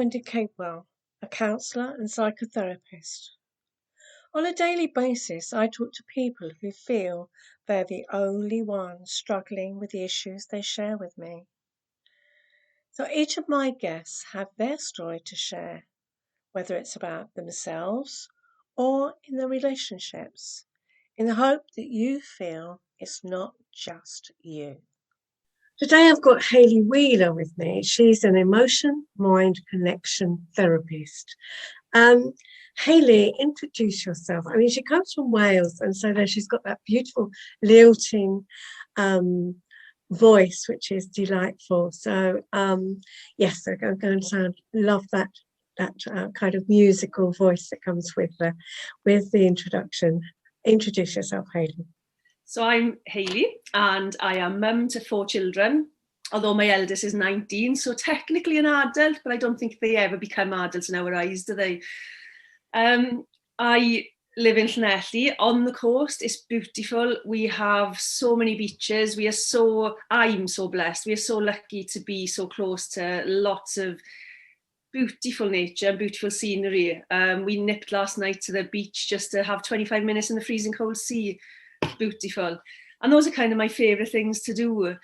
Wendy Capewell, a counsellor and psychotherapist. On a daily basis, I talk to people who feel they're the only ones struggling with the issues they share with me. So each of my guests have their story to share, whether it's about themselves or in their relationships, in the hope that you feel it's not just you. Today I've got Hayley Wheeler with me. She's an EmotionMInd Connection therapist. Hayley, introduce yourself. I mean, she comes from Wales, and so there she's got that beautiful lilting voice, which is delightful. So yes, I'm going to love that kind of musical voice that comes with the introduction. Introduce yourself, Hayley. So I'm Hayley, and I am mum to 4 children, although my eldest is 19, so technically an adult, but I don't think they ever become adults in our eyes, do they? I live in Llanelli on the coast. It's beautiful. We have so many beaches. I'm so blessed. We are so lucky to be so close to lots of beautiful nature and beautiful scenery. We nipped last night to the beach just to have 25 minutes in the freezing cold sea. Beautiful. And those are kind of my favorite things to do.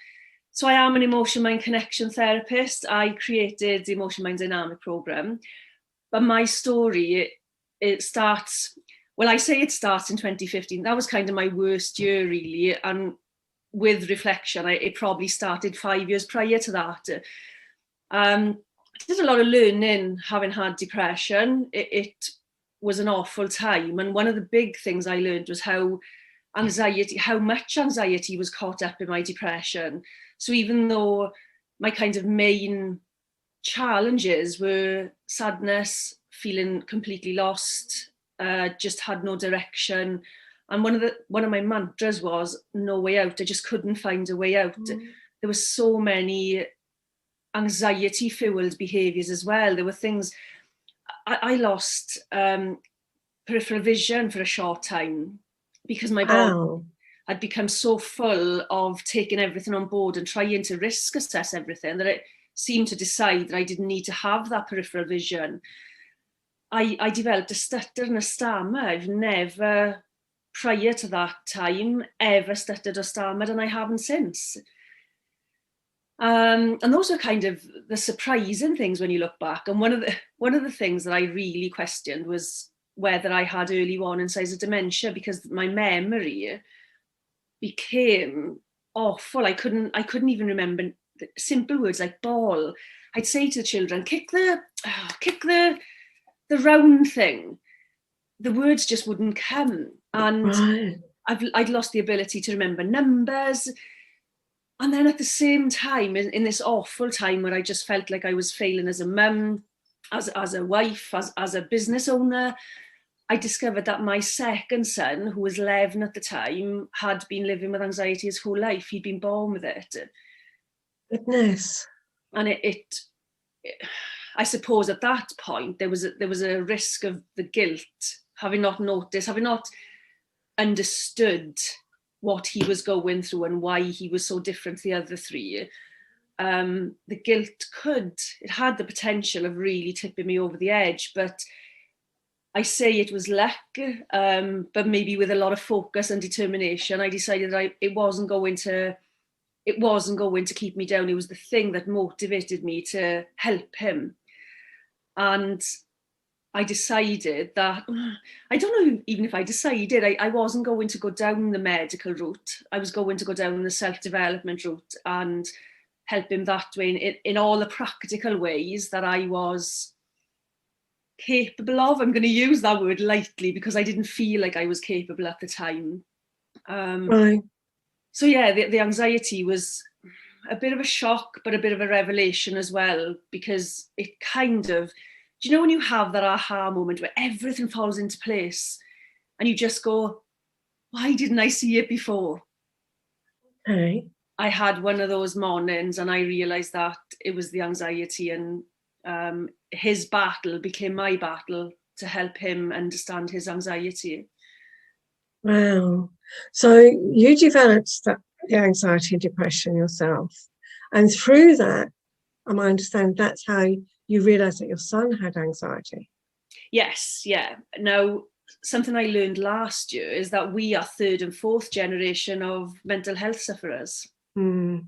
So I am an EmotionMInd Connection therapist. I created the EmotionMInd Dynamic Programme. But my story, it starts in 2015. That was kind of my worst year, really. And with reflection, it probably started 5 years prior to that. I did a lot of learning having had depression. It was an awful time. And one of the big things I learned was how much anxiety was caught up in my depression. So even though my kind of main challenges were sadness, feeling completely lost, just had no direction. And one of my mantras was no way out. I just couldn't find a way out. There were so many anxiety-fueled behaviours as well. There were things, I lost peripheral vision for a short time because my body had become so full of taking everything on board and trying to risk assess everything that it seemed to decide that I didn't need to have that peripheral vision. I developed a stutter and a stammer. I've never, prior to that time, ever stuttered or stammered, and I haven't since. And those are kind of the surprising things when you look back. And one of the things that I really questioned was whether I had early warning signs of dementia, because my memory became awful. I couldn't even remember simple words like ball. I'd say to the children, kick the round thing. The words just wouldn't come. And I'd lost the ability to remember numbers. And then at the same time, in this awful time where I just felt like I was failing as a mum, as a wife, as a business owner, I discovered that my second son, who was 11 at the time, had been living with anxiety his whole life. He'd been born with it. Goodness. And I suppose at that point, there was a risk of the guilt, having not noticed, having not understood what he was going through and why he was so different to the other 3. The guilt had the potential of really tipping me over the edge, but I say it was luck, but maybe with a lot of focus and determination, I decided that it wasn't going to keep me down. It was the thing that motivated me to help him. And I decided that, I don't know even if I decided, I wasn't going to go down the medical route. I was going to go down the self-development route and help him that way in all the practical ways that I was capable of. I'm going to use that word lightly because I didn't feel like I was capable at the time. So yeah, the anxiety was a bit of a shock, but a bit of a revelation as well, because it kind of, do you know when you have that aha moment where everything falls into place and you just go, why didn't I see it before? Okay. I had one of those mornings and I realised that it was the anxiety, and his battle became my battle to help him understand his anxiety. Wow. So you developed the anxiety and depression yourself. And through that, I understand that's how you realised that your son had anxiety. Yes, yeah. Now, something I learned last year is that we are third and fourth generation of mental health sufferers. Mm.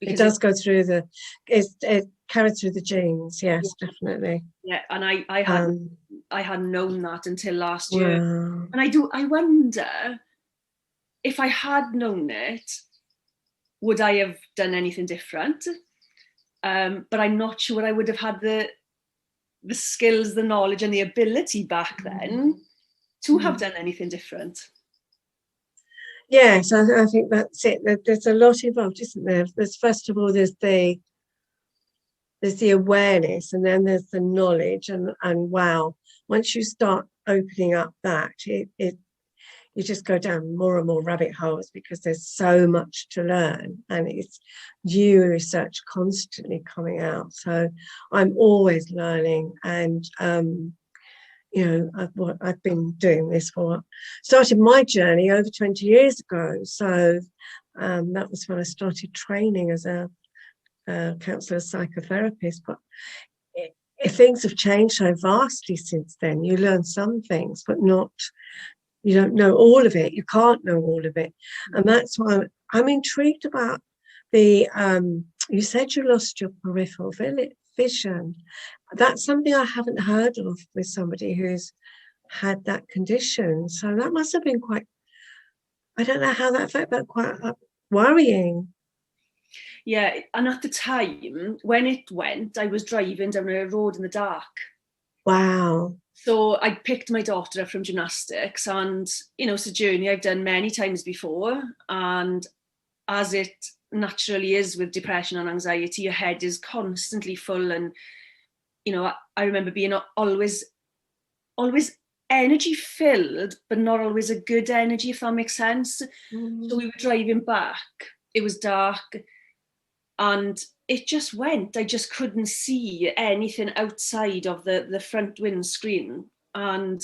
It Because does go through it carries through the genes. Yes, yeah, definitely. yeah, and I hadn't known that until last year. Wow. And I wonder if I had known it, would I have done anything different? But I'm not sure I would have had the skills, the knowledge, and the ability back then to have done anything different. Yes, I think that's it. There's a lot involved, isn't there? There's, first of all, there's the awareness, and then there's the knowledge, and wow, once you start opening up that, you just go down more and more rabbit holes, because there's so much to learn, and it's new research constantly coming out. So I'm always learning, and you know, I've been doing this started my journey over 20 years ago. So that was when I started training as a counsellor, psychotherapist. But if things have changed so vastly since then, you learn some things, but you don't know all of it. You can't know all of it. And that's why I'm intrigued about the, you said you lost your peripheral vision. That's something I haven't heard of with somebody who's had that condition. So that must have been quite, I don't know how that felt, but quite worrying. Yeah, and at the time when it went, I was driving down a road in the dark. Wow. So I picked my daughter up from gymnastics, and you know, it's a journey I've done many times before. And as it naturally is with depression and anxiety, your head is constantly full. And you know, I remember being always energy filled, but not always a good energy, if that makes sense. So we were driving back, it was dark, and it just went. I just couldn't see anything outside of the front windscreen, and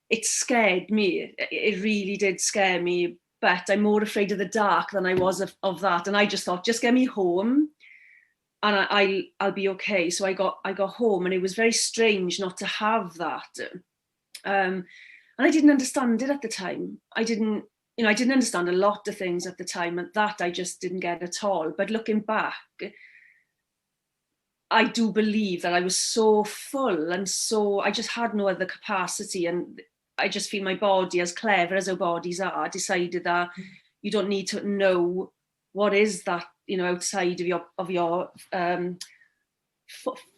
it scared me. It really did scare me, but I'm more afraid of the dark than I was of that. And I just thought, just get me home and I'll be okay. So I got home, and it was very strange not to have that. And I didn't understand it at the time. I didn't understand a lot of things at the time, and that I just didn't get at all. But looking back, I do believe that I was so full, and so I just had no other capacity. And I just feel my body, as clever as our bodies are, decided that you don't need to know what is that, you know, outside of your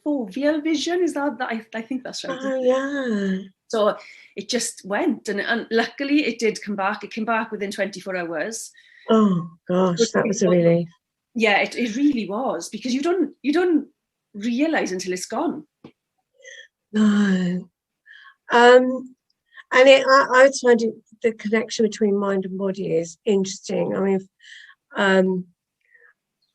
foveal vision. Is that I think that's right. Oh, yeah. So it just went, and luckily it did come back. It came back within 24 hours. Oh gosh, that was a relief. Yeah, it really was, because you don't realize until it's gone. No. And I find the connection between mind and body is interesting. I mean,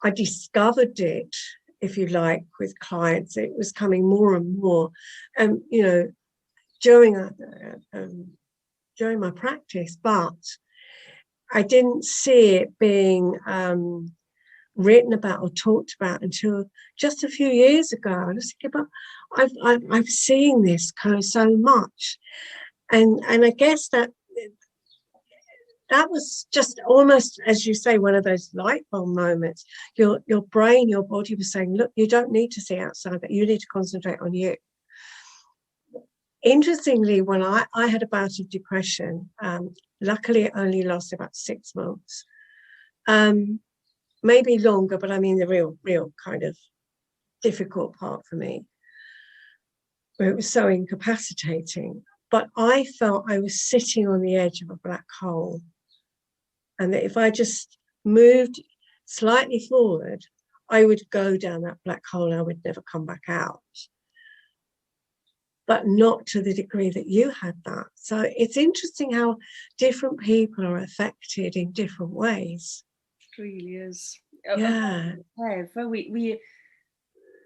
I discovered it, if you like, with clients. It was coming more and more, you know, during my practice, but I didn't see it being written about or talked about until just a few years ago. I was thinking about, I'm seeing this kind of so much, and I guess that was just almost, as you say, one of those light bulb moments. Your brain, your body was saying, look, you don't need to see outside, that you need to concentrate on you. Interestingly, when I had a bout of depression, luckily it only lasted about 6 months, maybe longer, but I mean the real kind of difficult part for me, where it was so incapacitating. But I felt I was sitting on the edge of a black hole, and that if I just moved slightly forward, I would go down that black hole. I would never come back out. But not to the degree that you had that. So it's interesting how different people are affected in different ways. It really is. Yeah.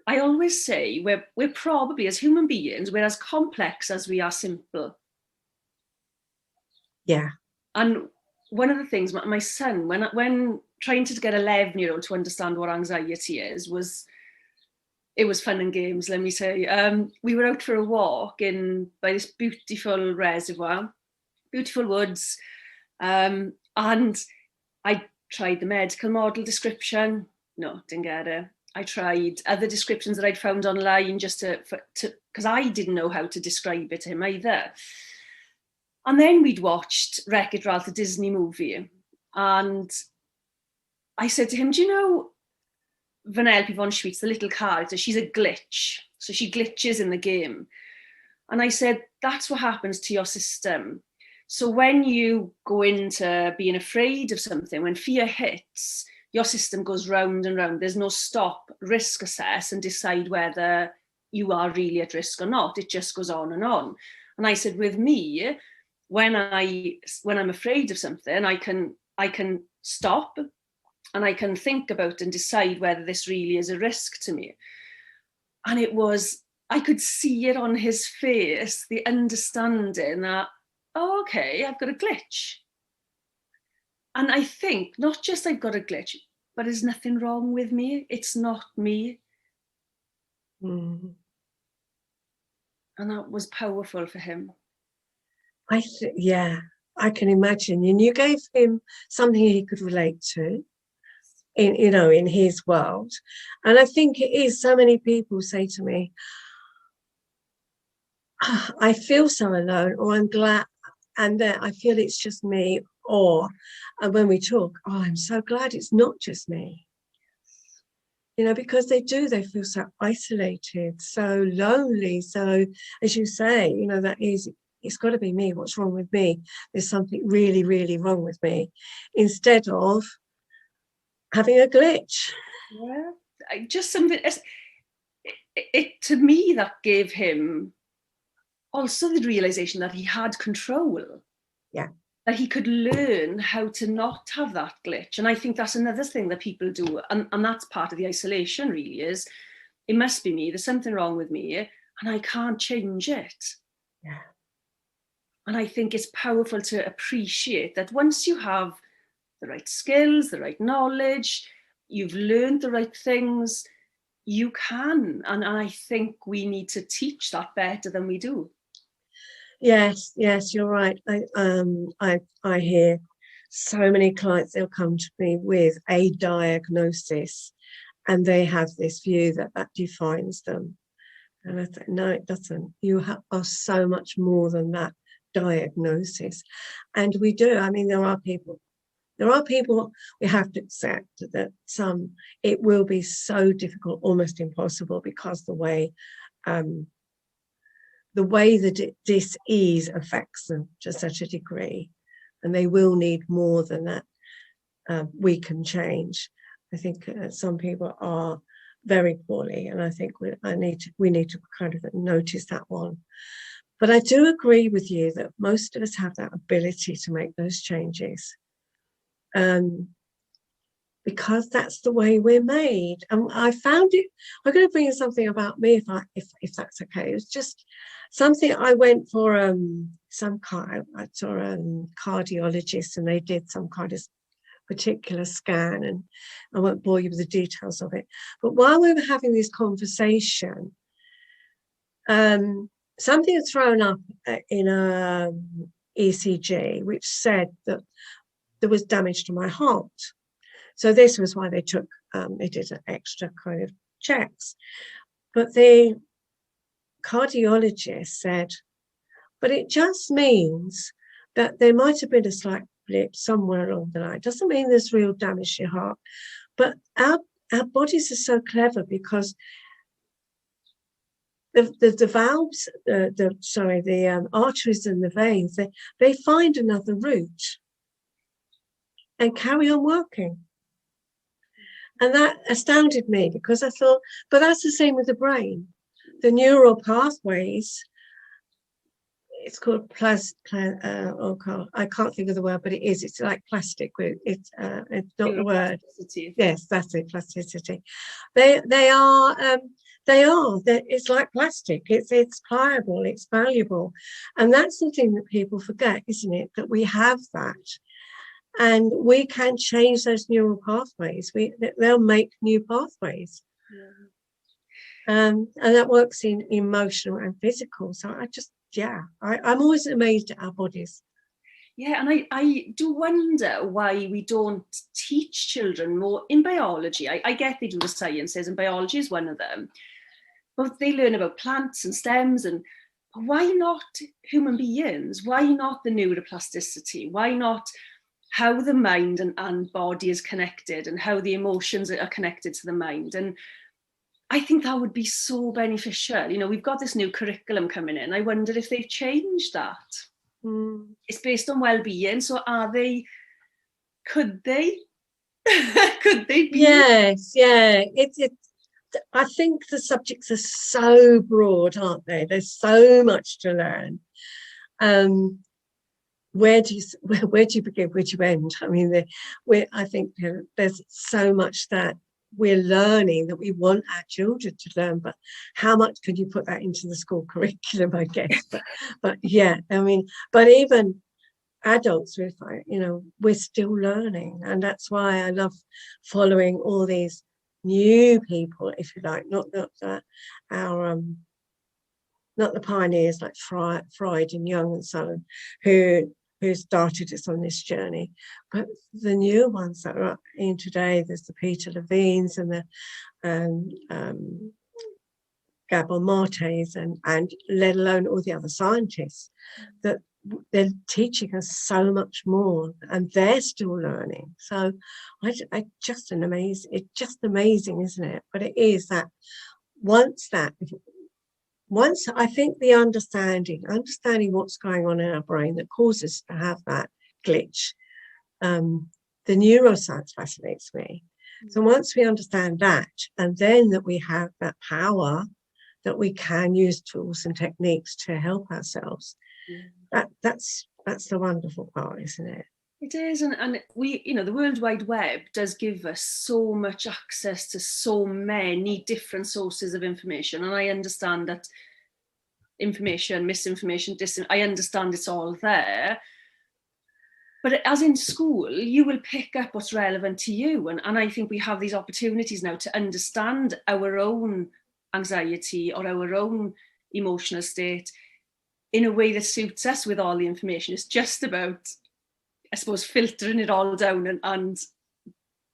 I always say we're probably, as human beings, we're as complex as we are simple. Yeah. And one of the things, my son, when trying to get 11-year-old to understand what anxiety is, was it was fun and games, let me say. We were out for a walk by this beautiful reservoir, beautiful woods, and I tried the medical model description. No, didn't get it. I tried other descriptions that I'd found online just to because I didn't know how to describe it to him either. And then we'd watched Wreck-It Ralph, the Disney movie, and I said to him, do you know Vanellope von Schweetz, the little character, she's a glitch. So she glitches in the game. And I said, that's what happens to your system. So when you go into being afraid of something, when fear hits, your system goes round and round. There's no stop, risk assess and decide whether you are really at risk or not. It just goes on and on. And I said, with me, when I'm afraid of something, I can stop and I can think about and decide whether this really is a risk to me. And I could see it on his face, the understanding that, oh, okay, I've got a glitch. And I think not just I've got a glitch, but there's nothing wrong with me. It's not me. Mm. And that was powerful for him. Yeah, I can imagine. And you gave him something he could relate to in his world. And I think it is, so many people say to me, I feel so alone, or I'm glad, and then I feel it's just me, or when we talk, oh, I'm so glad it's not just me. Because they feel so isolated, so lonely. So as you say, it's got to be me. What's wrong with me? There's something really, really wrong with me, instead of having a glitch. Yeah, just something. It to me, that gave him also the realization that he had control. Yeah. That he could learn how to not have that glitch. And I think that's another thing that people do. And that's part of the isolation, really, is it must be me. There's something wrong with me and I can't change it. Yeah. And I think it's powerful to appreciate that once you have the right skills, the right knowledge, you've learned the right things, you can. And I think we need to teach that better than we do. Yes, you're right. I hear so many clients, they'll come to me with a diagnosis and they have this view that defines them. And I think, no, it doesn't. You are so much more than that diagnosis. And we do. I mean, there are people we have to accept that it will be so difficult, almost impossible, because the way that dis-ease affects them to such a degree, and they will need more than that we can change. I think some people are very poorly, and I think we need to kind of notice that one. But I do agree with you that most of us have that ability to make those changes, because that's the way we're made. And I found it. I'm going to bring in something about me, if that's okay. It was just something I went for. I saw a cardiologist, and they did some kind of particular scan, and I won't bore you with the details of it. But while we were having this conversation, something had thrown up in a ECG, which said that there was damage to my heart. So this was why they did an extra kind of checks. But the cardiologist said, but it just means that there might have been a slight blip somewhere along the line. It doesn't mean there's real damage to your heart. But our bodies are so clever, because the valves, the arteries and the veins, they find another route and carry on working. And that astounded me, because I thought, but that's the same with the brain. The neural pathways, it's called I can't think of the word, but it's like plastic. It's not the word. Yes, that's it, plasticity. They are. It's like plastic. It's pliable. It's valuable, and that's the thing that people forget, isn't it? That we have that. And we can change those neural pathways. They'll make new pathways. Yeah. And that works in emotional and physical. So I'm always amazed at our bodies. Yeah, and I do wonder why we don't teach children more in biology. I get they do the sciences, and biology is one of them. But they learn about plants and stems, and why not human beings? Why not the neuroplasticity? Why not how the mind and body is connected, and how the emotions are connected to the mind? And I think that would be so beneficial. You know, we've got this new curriculum coming in. I wonder if they've changed that. It's based on well-being. So could they could they be? Yes, yeah. I think the subjects are so broad, aren't they? There's so much to learn. Where do you begin? Where do you end? I mean, I think there's so much that we're learning that we want our children to learn, but how much could you put that into the school curriculum, I guess? But yeah, I mean, but even adults, we're still learning, and that's why I love following all these new people, if you like, not our not the pioneers like Freud and Jung and so on, who started us on this journey, but the new ones that are in today. There's the Peter Levines and the Gabor Mates, and let alone all the other scientists that they're teaching us so much more, and they're still learning. So it's just amazing, isn't it? But it is that once I think the understanding what's going on in our brain that causes us to have that glitch, the neuroscience fascinates me. So once we understand that, and then that we have that power, that we can use tools and techniques to help ourselves, that's the wonderful part, isn't it? It is, and we, the World Wide Web does give us so much access to so many different sources of information, and I understand that information, misinformation, I understand it's all there. But as in school, you will pick up what's relevant to you, and I think we have these opportunities now to understand our own anxiety or our own emotional state in a way that suits us with all the information. It's just about, I suppose, filtering it all down and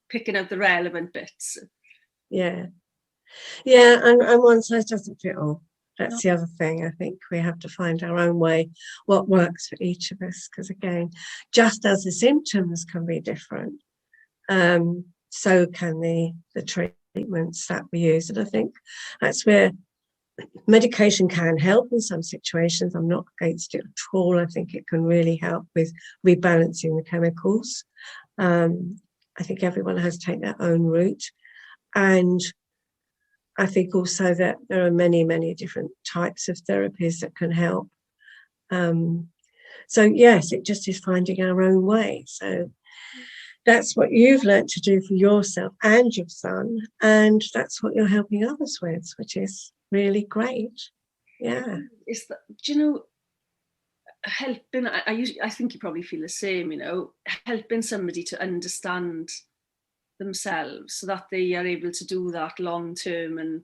picking out the relevant bits. Yeah, and one size doesn't fit all. That's the other thing. I think we have to find our own way, what works for each of us. Because again, just as the symptoms can be different, so can the treatments that we use. And I think that's where medication can help in some situations. I'm not against it at all. I think it can really help with rebalancing the chemicals. I think everyone has to take their own route. And I think also that there are many, many different types of therapies that can help. So yes, it just is finding our own way. So that's what you've learned to do for yourself and your son, and that's what you're helping others with, which is really great. Yeah. Is that, helping, I think you probably feel the same, helping somebody to understand themselves so that they are able to do that long term. And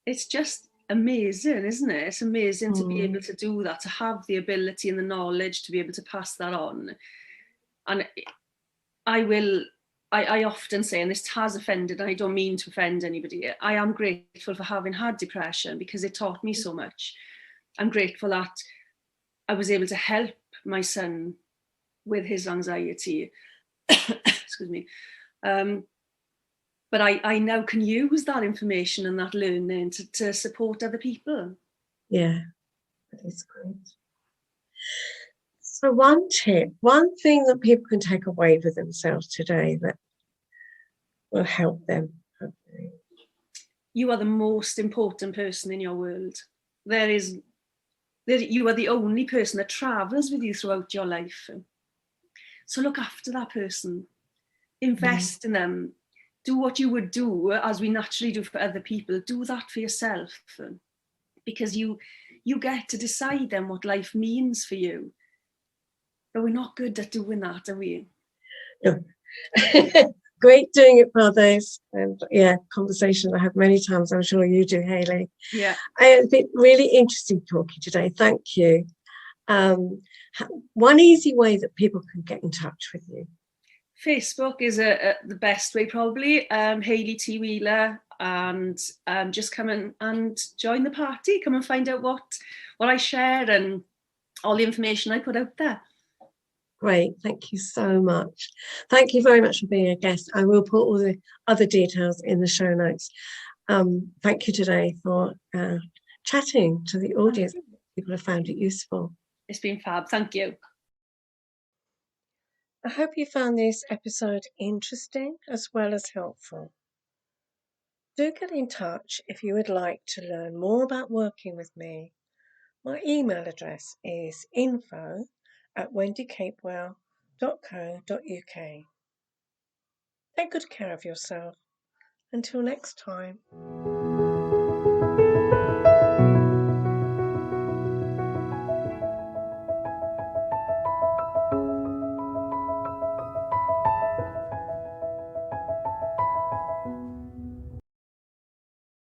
it's just amazing, isn't it? It's amazing to be able to do that, to have the ability and the knowledge to be able to pass that on. And I often say, and this has offended, and I don't mean to offend anybody, I am grateful for having had depression because it taught me so much. I'm grateful that I was able to help my son with his anxiety. Excuse me. But I now can use that information and that learning to support other people. Yeah, that is great. So one thing that people can take away with themselves today that will help them. You are the most important person in your world. You are the only person that travels with you throughout your life. So look after that person. Invest in them. Do what you would do, as we naturally do for other people. Do that for yourself, because you get to decide then what life means for you. But we're not good at doing that, are we? No. Great doing it for others. And yeah, conversation I have many times. I'm sure you do, Hayley. Yeah. It's been really interesting talking today. Thank you. One easy way that people can get in touch with you. Facebook is the best way, probably. Hayley T Wheeler, and just come and join the party. Come and find out what I share and all the information I put out there. Great, thank you so much. Thank you very much for being a guest. I will put all the other details in the show notes. Thank you today for chatting to the audience. People have found it useful. It's been fab. Thank you. I hope you found this episode interesting as well as helpful. Do get in touch if you would like to learn more about working with me. My email address is info@wendycapewell.co.uk. Take good care of yourself. Until next time.